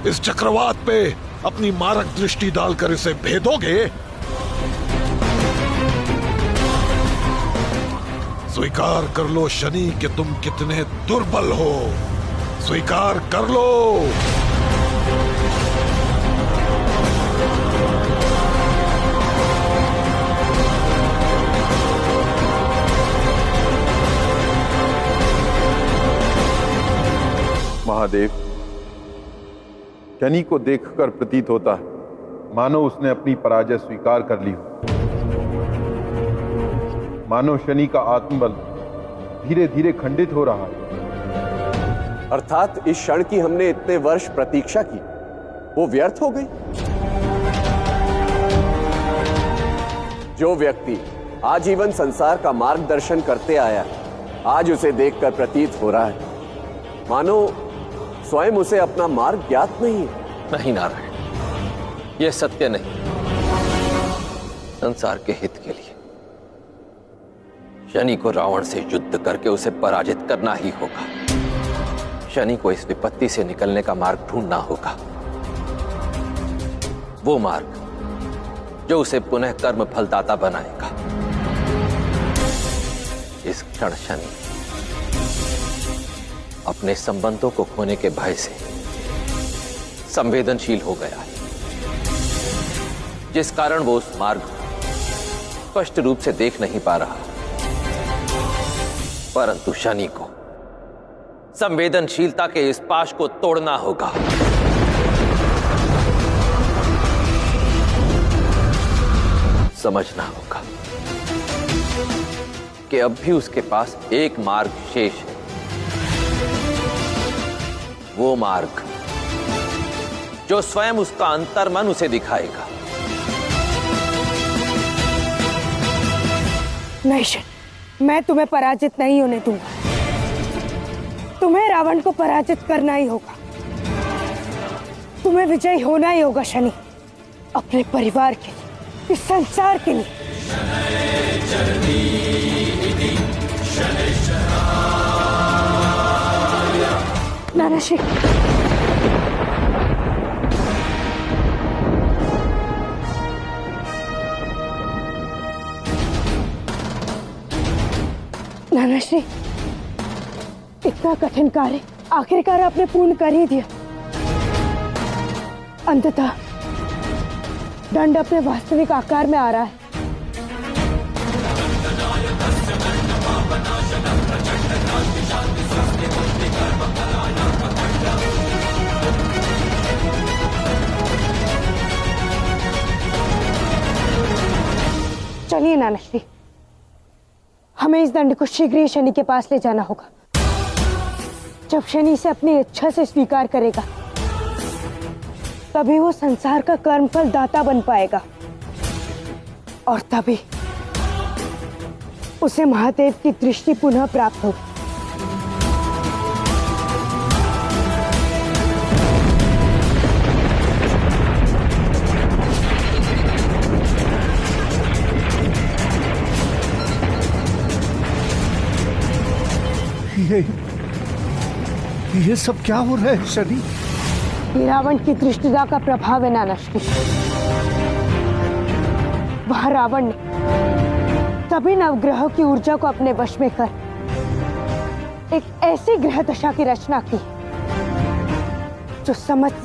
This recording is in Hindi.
इस चक्रवात पे अपनी मारक दृष्टि डालकर इसे भेदोगे? स्वीकार कर लो शनि कि तुम कितने दुर्बल हो। स्वीकार कर लो। महादेव, शनि को देखकर प्रतीत होता है मानो उसने अपनी पराजय स्वीकार कर ली हो। मानो शनि का आत्मबल धीरे धीरे खंडित हो रहा है। अर्थात इस क्षण की हमने इतने वर्ष प्रतीक्षा की, वो व्यर्थ हो गई। जो व्यक्ति आजीवन संसार का मार्गदर्शन करते आया, आज उसे देखकर प्रतीत हो रहा है मानो स्वयं उसे अपना मार्ग ज्ञात नहीं है। नहीं नारायण, यह सत्य नहीं। संसार के हित के लिए शनि को रावण से युद्ध करके उसे पराजित करना ही होगा। शनि को इस विपत्ति से निकलने का मार्ग ढूंढना होगा, वो मार्ग जो उसे पुनः कर्म फलदाता बनाएगा। इस क्षण शनि अपने संबंधों को खोने के भय से संवेदनशील हो गया है, जिस कारण वो उस मार्ग स्पष्ट रूप से देख नहीं पा रहा। परंतु शनि को संवेदनशीलता के इस पाश को तोड़ना होगा। समझना होगा कि अब भी उसके पास एक मार्ग शेष है, वो मार्ग जो स्वयं उसका अंतर्मन उसे दिखाएगा। नहीं शनि, मैं तुम्हें पराजित नहीं होने दूंगा। तुम्हें रावण को पराजित करना ही होगा। तुम्हें विजयी होना ही होगा शनि, अपने परिवार के लिए, इस संसार के लिए। नाना श्री, नाना श्री, इतना कठिन कार्य आखिरकार आपने पूर्ण कर ही दिया। अंततः दंड अपने वास्तविक आकार में आ रहा है। चलिए नाना श्री, हमें इस दंड को शीघ्र ही शनि के पास ले जाना होगा। जब शनि इसे अपनी इच्छा से स्वीकार करेगा, तभी वो संसार का कर्मफल दाता बन पाएगा, और तभी उसे महादेव की दृष्टि पुनः प्राप्त होगी। ये सब क्या हो रहा है शनि? ये रावण की दृष्टिदा का प्रभाव है नाना श्री। वह रावण ने सभी नवग्रहों की ऊर्जा को अपने वश में कर एक ऐसी ग्रह दशा की रचना की जो समस्त